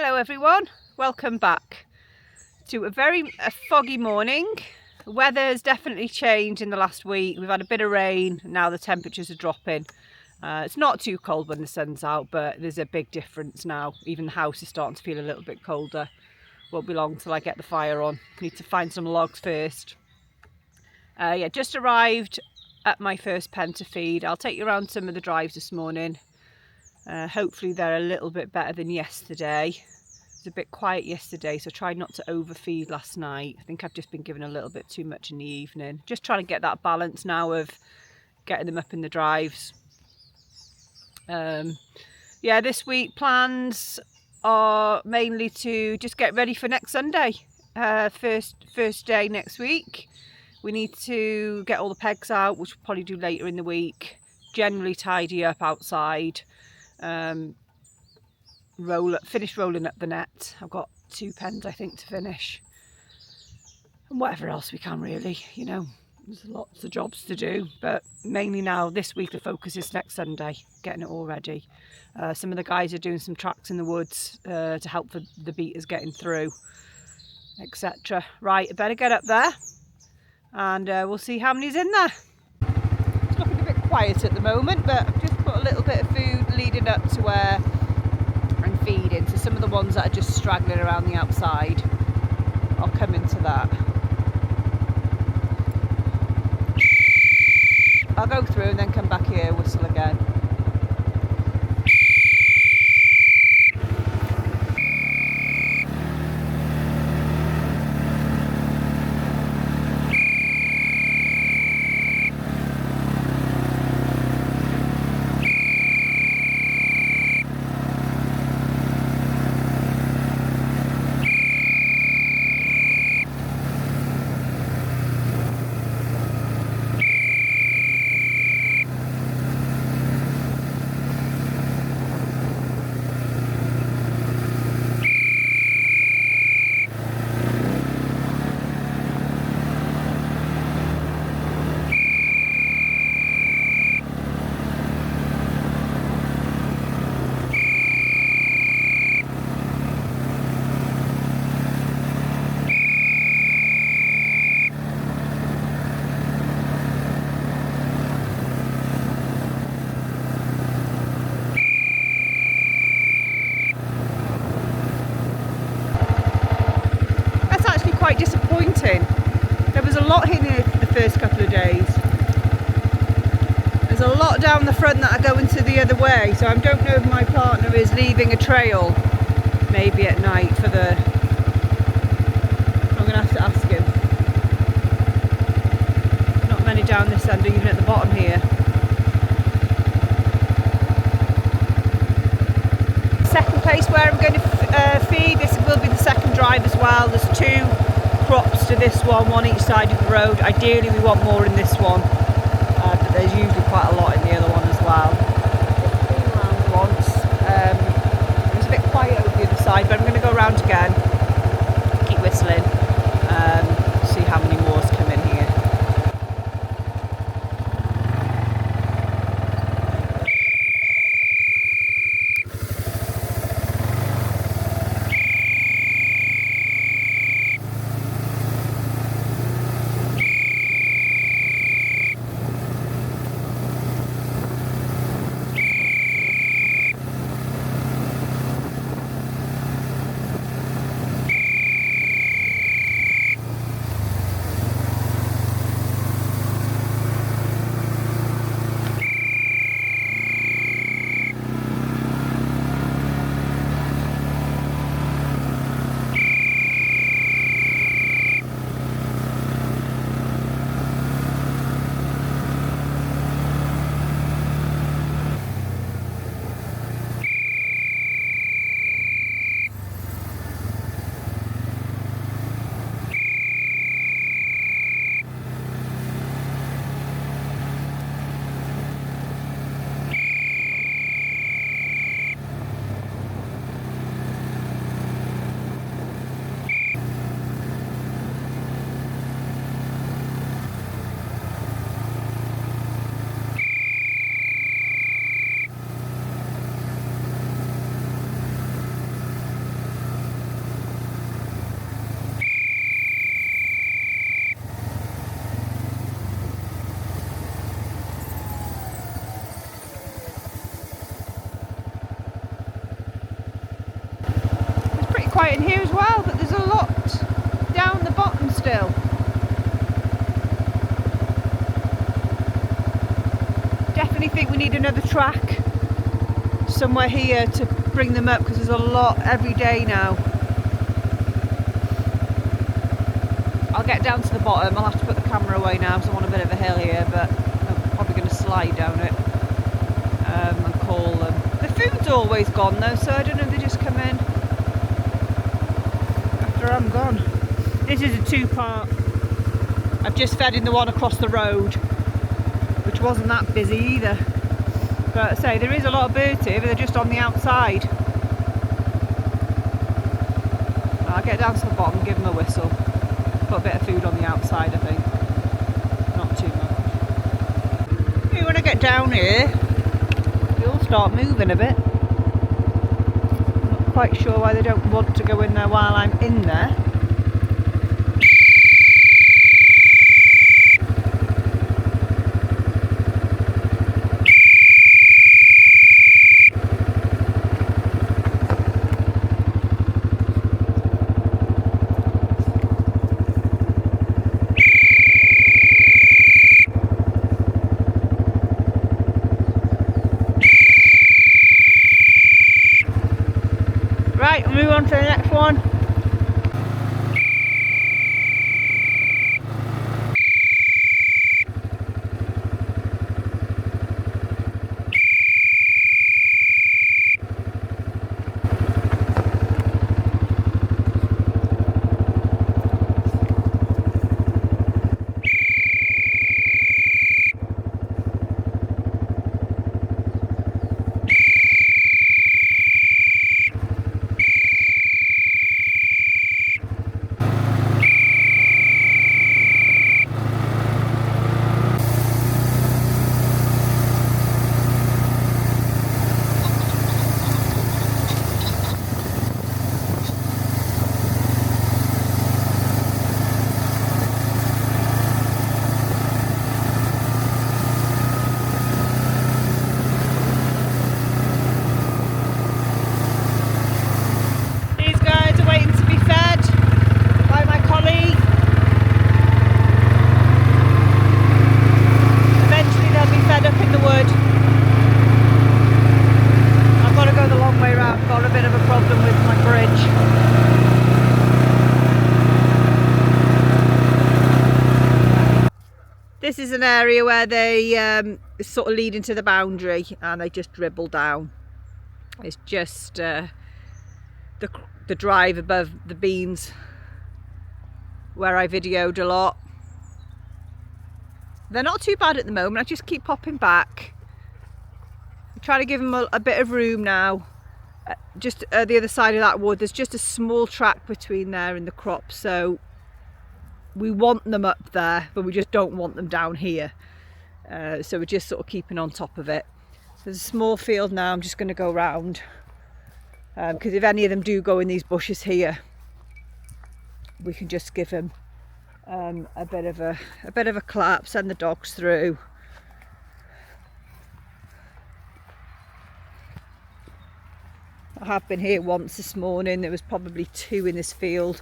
Hello everyone, welcome back to a very foggy morning. The weather has definitely changed in the last week. We've had a bit of rain, now the temperatures are dropping. It's not too cold when the sun's out, but there's a big difference now. Even the house is starting to feel a little bit colder. Won't be long till I get the fire on. Need to find some logs first. Yeah, just arrived at my first pen to feed. I'll take you around some of the drives this morning. Hopefully they're a little bit better than yesterday. It was a bit quiet yesterday, so I tried not to overfeed last night. I think I've just been given a little bit too much in the evening. Just trying to get that balance now of getting them up in the drives. Yeah, this week plans are mainly to just get ready for next Sunday. First day next week. We need to get all the pegs out, which we'll probably do later in the week. Generally tidy up outside. Finish rolling up the net. I've got 2 pens I think to finish, and whatever else we can really, you know, there's lots of jobs to do, but mainly now this week the focus is next Sunday, getting it all ready. Some of the guys are doing some tracks in the woods to help for the beaters getting through, etc. Right, I better get up there and we'll see how many's in there. It's looking a bit quiet at the moment, but I've just put a little bit of food leading up to where I'm feeding, so some of the ones that are just straggling around the outside, I'll come into that. I'll go through and then come back here, whistle again. Quite disappointing. There was a lot in here for the first couple of days. There's a lot down the front that are going to the other way, so I don't know if my partner is leaving a trail maybe at night for the... I'm going to have to ask him. Not many down this end, even at the bottom here. Second place where I'm going to feed. This will be the second drive as well. There's 2 crops to this one each side of the road. Ideally we want more in this one, but there's usually quite a lot in the other one as well. Just been around once. It was a bit quiet over the other side, but I'm going to go around again, keep whistling, see how many more's come in here. quiet in here as well, but there's a lot down the bottom still. Definitely think we need another track somewhere here to bring them up, because there's a lot every day now. I'll get down to the bottom. I'll have to put the camera away now because I'm on a bit of a hill here, but I'm probably going to slide down it and call them. The food's always gone though, so I don't know if they just come in after I'm gone. This is a two-part. I've just fed in the one across the road, which wasn't that busy either. But I say, there is a lot of birds here, but they're just on the outside. I'll get down to the bottom and give them a whistle. Put a bit of food on the outside, I think. Not too much. Maybe when I get down here, they'll start moving a bit. I'm not quite sure why they don't want to go in there while I'm in there. Right, we'll move on to the next one. This is an area where they sort of lead into the boundary and they just dribble down. It's just the drive above the beans where I videoed a lot. They're not too bad at the moment. I just keep popping back. I'm trying to give them a bit of room now. Just the other side of that wood, there's just a small track between there and the crop, so we want them up there, but we just don't want them down here. So we're just sort of keeping on top of it. There's a small field now. I'm just going to go round because if any of them do go in these bushes here, we can just give them a bit of a clap, send the dogs through. I have been here once this morning. There was probably 2 in this field.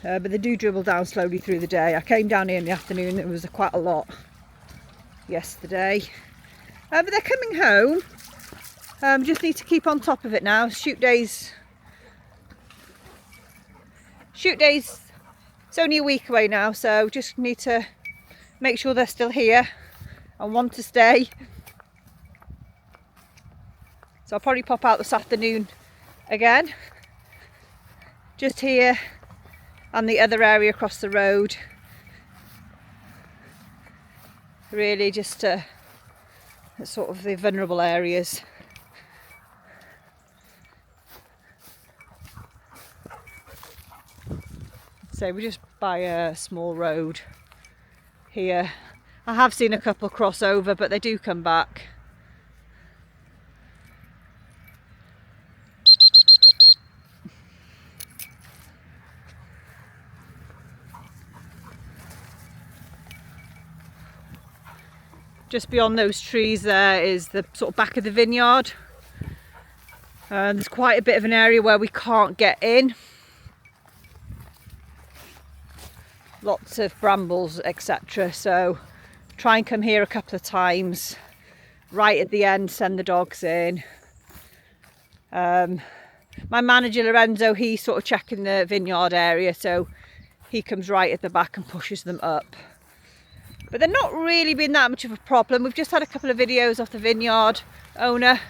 But they do dribble down slowly through the day. I came down here in the afternoon, there was quite a lot yesterday. But they're coming home. Just need to keep on top of it now. Shoot days, it's only a week away now, so just need to make sure they're still here and want to stay. So I'll probably pop out this afternoon again. Just here and the other area across the road. Really just sort of the vulnerable areas. So we're just by a small road here. I have seen a couple cross over, but they do come back. Just beyond those trees there is the sort of back of the vineyard. There's quite a bit of an area where we can't get in. Lots of brambles, etc. So try and come here a couple of times. Right at the end, send the dogs in. My manager Lorenzo, he's sort of checking the vineyard area, so he comes right at the back and pushes them up. But they're not really been that much of a problem. We've just had a couple of videos off the vineyard owner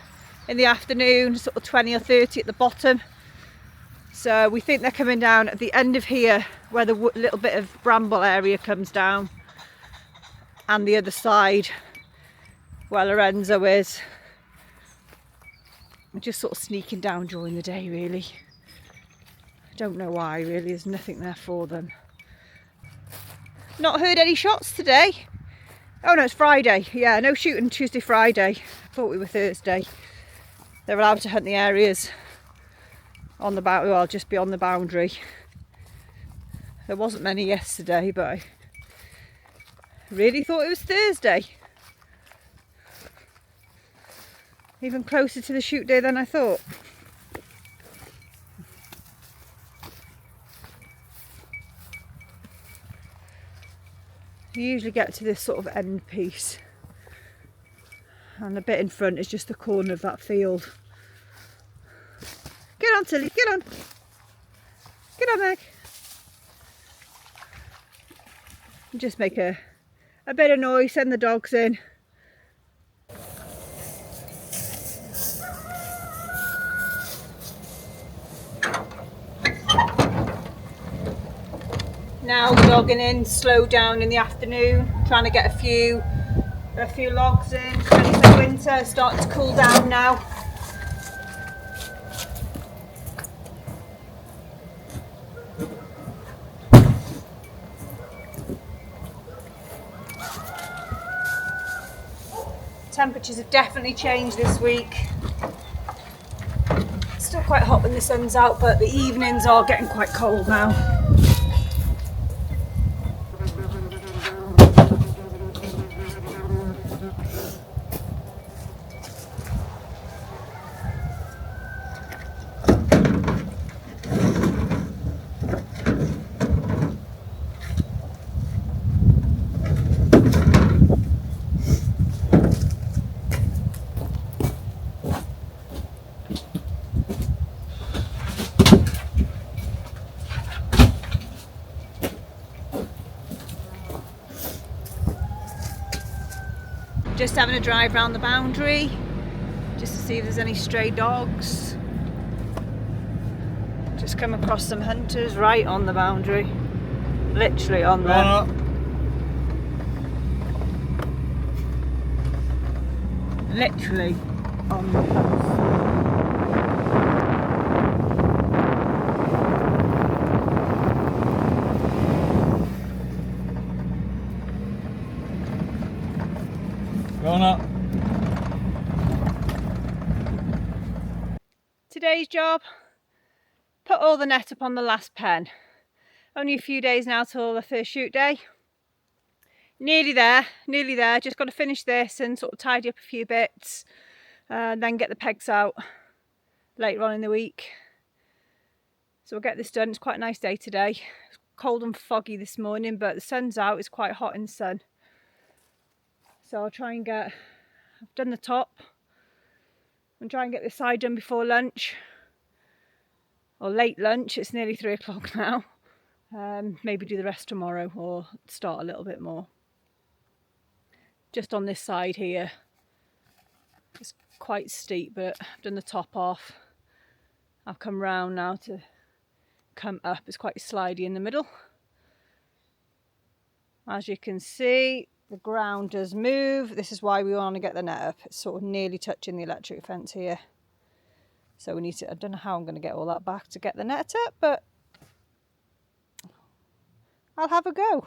in the afternoon, sort of 20 or 30 at the bottom. So we think they're coming down at the end of here where the little bit of bramble area comes down, and the other side where Lorenzo is. We're just sort of sneaking down during the day, really. I don't know why, really. There's nothing there for them. Not heard any shots today. Oh no, it's Friday. Yeah, no shooting Tuesday, Friday. I thought we were Thursday. They're allowed to hunt the areas on the boundary, well, just beyond the boundary. There wasn't many yesterday, but I really thought it was Thursday. Even closer to the shoot day than I thought. You usually get to this sort of end piece, and the bit in front is just the corner of that field. Get on, Tilly, get on. Get on, Meg. And just make a bit of noise, send the dogs in. Now we're dogging in, slow down in the afternoon, trying to get a few logs in, ready for winter, starting to cool down now. Temperatures have definitely changed this week. It's still quite hot when the sun's out, but the evenings are getting quite cold now. Just having a drive around the boundary, just to see if there's any stray dogs. Just come across some hunters right on the boundary, literally on there. Literally on the post. Going up. Today's job, put all the net up on the last pen. Only a few days now till the first shoot day. Nearly there, just got to finish this and sort of tidy up a few bits, then get the pegs out later on in the week. So we'll get this done. It's quite a nice day today. It's cold and foggy this morning, but the sun's out, it's quite hot in the sun. So I'll try and get, I've done the top, and try and get this side done before lunch, or late lunch. It's nearly 3 o'clock now. Maybe do the rest tomorrow or start a little bit more. Just on this side here, it's quite steep, but I've done the top off. I've come round now to come up. It's quite slidey in the middle. As you can see, the ground does move. This is why we want to get the net up. It's sort of nearly touching the electric fence here. So we need to, I don't know how I'm going to get all that back to get the net up, but I'll have a go.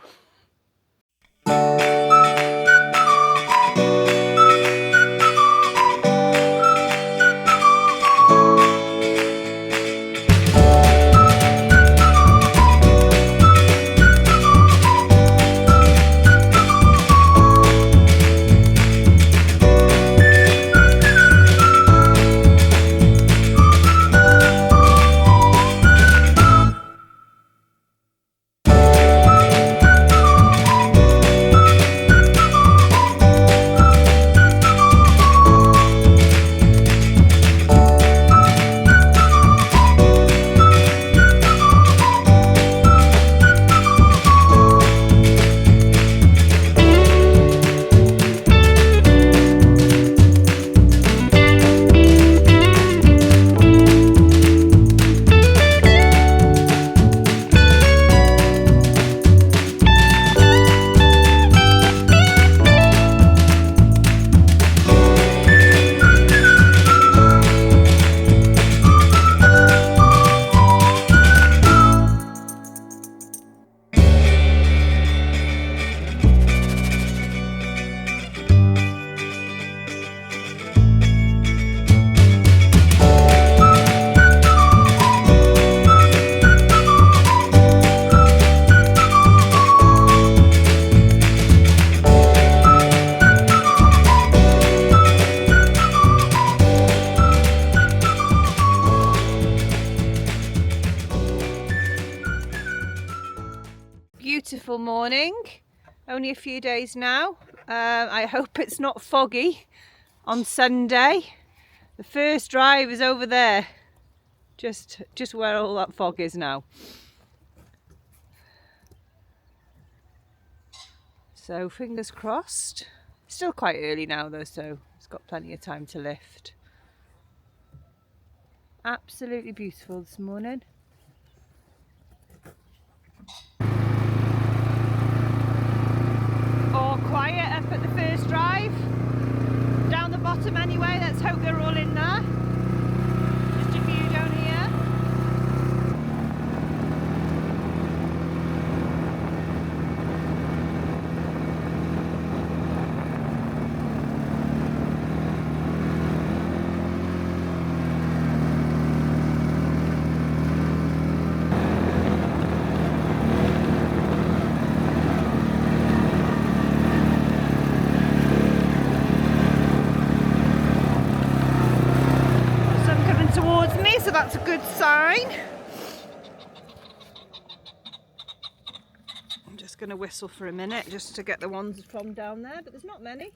beautiful morning. Only a few days now. I hope it's not foggy on Sunday. The first drive is over there, just where all that fog is now. So fingers crossed. Still quite early now though, so it's got plenty of time to lift. Absolutely beautiful this morning. All quiet up at the first drive. Down the bottom anyway, let's hope they're all in there. Just a few down here. So that's a good sign. I'm just going to whistle for a minute just to get the ones from down there, but there's not many.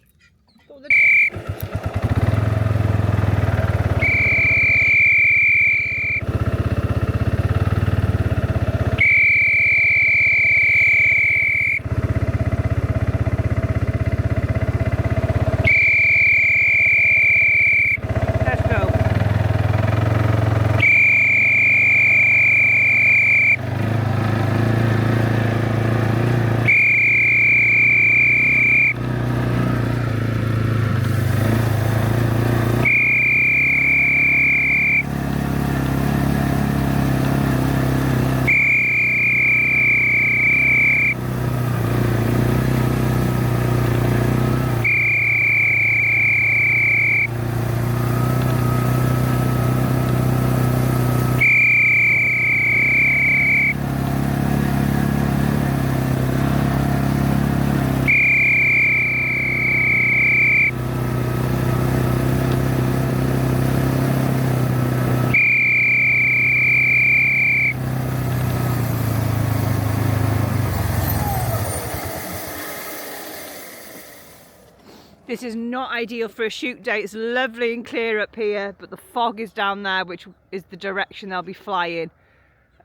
This is not ideal for a shoot day. It's lovely and clear up here, but the fog is down there, which is the direction they'll be flying.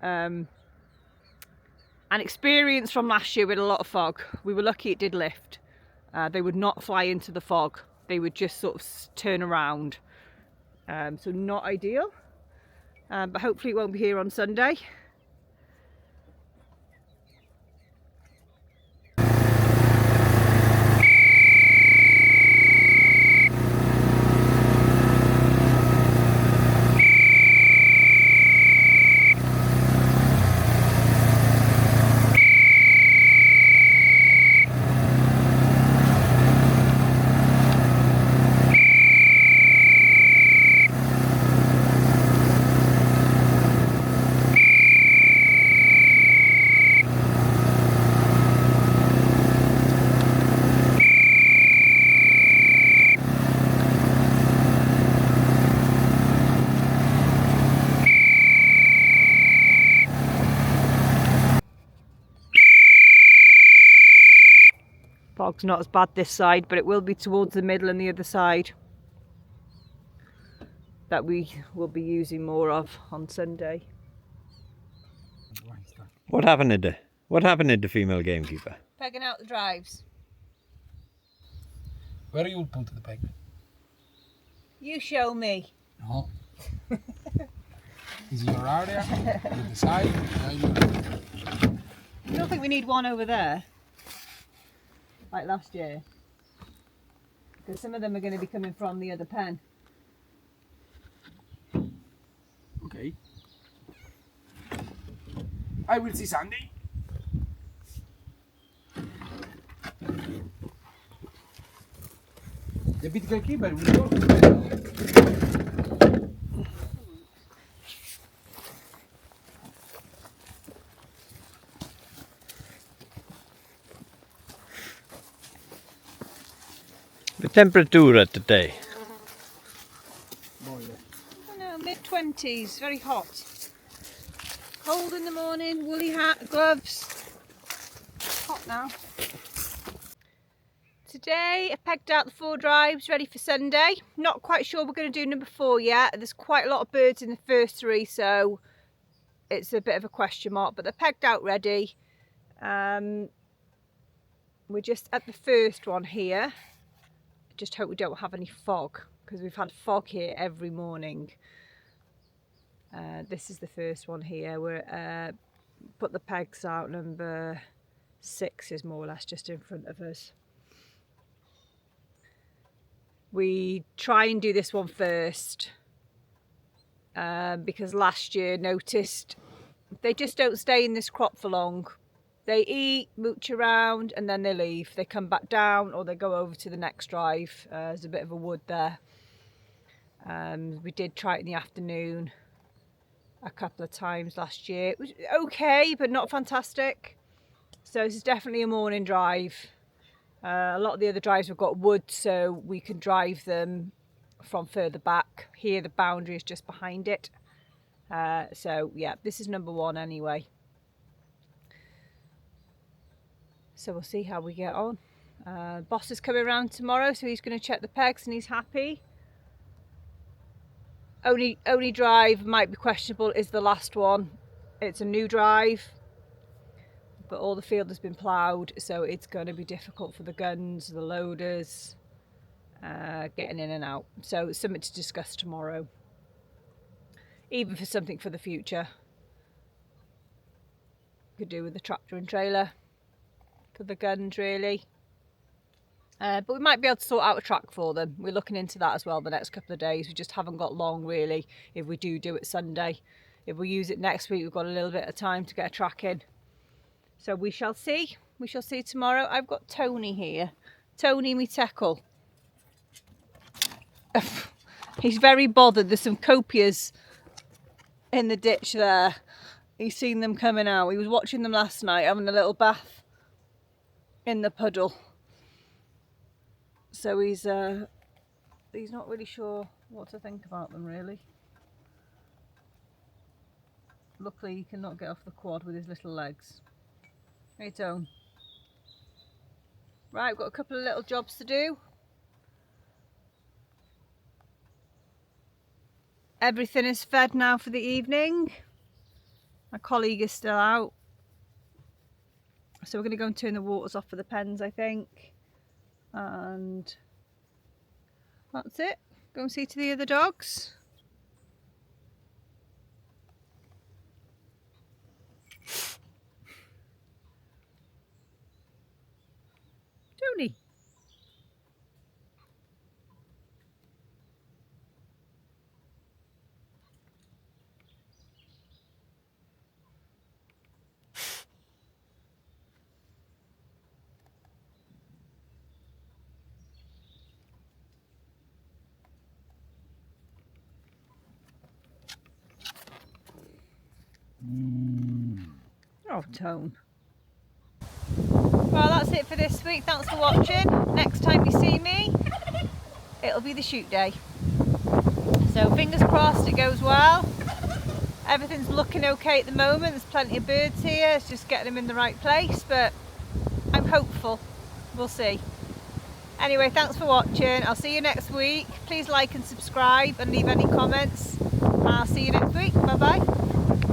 An experience from last year with a lot of fog. We were lucky it did lift. They would not fly into the fog. They would just sort of turn around. So not ideal, but hopefully it won't be here on Sunday. Fog's not as bad this side, but it will be towards the middle and the other side that we will be using more of on Sunday. What happened to the female gamekeeper? Pegging out the drives. Where you put the peg? You show me. No. Is your area? With the side? I don't think we need one over there, like last year, because some of them are going to be coming from the other pen. Okay. I will see Sandy. The bit gamekeeper will work. The temperature today? I know, mid-20s, very hot. Cold in the morning, woolly hat, gloves. hot now. Today I pegged out the 4 drives ready for Sunday. Not quite sure we're going to do number 4 yet. There's quite a lot of birds in the first 3, so it's a bit of a question mark, but they're pegged out ready. We're just at the first one here. I just hope we don't have any fog, because we've had fog here every morning. This is the first one here. We're put the pegs out. Number 6 is more or less just in front of us. We try and do this one first because last year noticed they just don't stay in this crop for long. They eat, mooch around, and then they leave. They come back down or they go over to the next drive. There's a bit of a wood there. We did try it in the afternoon a couple of times last year. It was okay, but not fantastic. So this is definitely a morning drive. A lot of the other drives have got wood, so we can drive them from further back. Here the boundary is just behind it. So yeah, this is number 1 anyway. So we'll see how we get on. Boss is coming around tomorrow, so he's going to check the pegs and he's happy. Only drive might be questionable is the last one. It's a new drive, but all the field has been ploughed, so it's going to be difficult for the guns, the loaders, getting in and out. So it's something to discuss tomorrow, even for something for the future. Could do with the tractor and trailer for the guns, really. But we might be able to sort out a track for them. We're looking into that as well the next couple of days. We just haven't got long, really, if we do it Sunday. If we use it next week, we've got a little bit of time to get a track in. So we shall see. We shall see tomorrow. I've got Tony here. Tony, me teckle. He's very bothered. There's some copias in the ditch there. He's seen them coming out. He was watching them last night, having a little bath in the puddle. So he's not really sure what to think about them, really. Luckily he cannot get off the quad with his little legs. Hey Tone. Right, we've got a couple of little jobs to do. Everything is fed now for the evening. My colleague is still out. So we're going to go and turn the waters off for the pens, I think. And that's it. Go and see to the other dogs. Tony. Oh, Tone. Well, that's it for this week. Thanks for watching. Next time you see me, it'll be the shoot day. So fingers crossed it goes well. Everything's looking okay at the moment. There's plenty of birds here. It's just getting them in the right place, but I'm hopeful. We'll see. Anyway, thanks for watching. I'll see you next week. Please like and subscribe and leave any comments. I'll see you next week. Bye bye.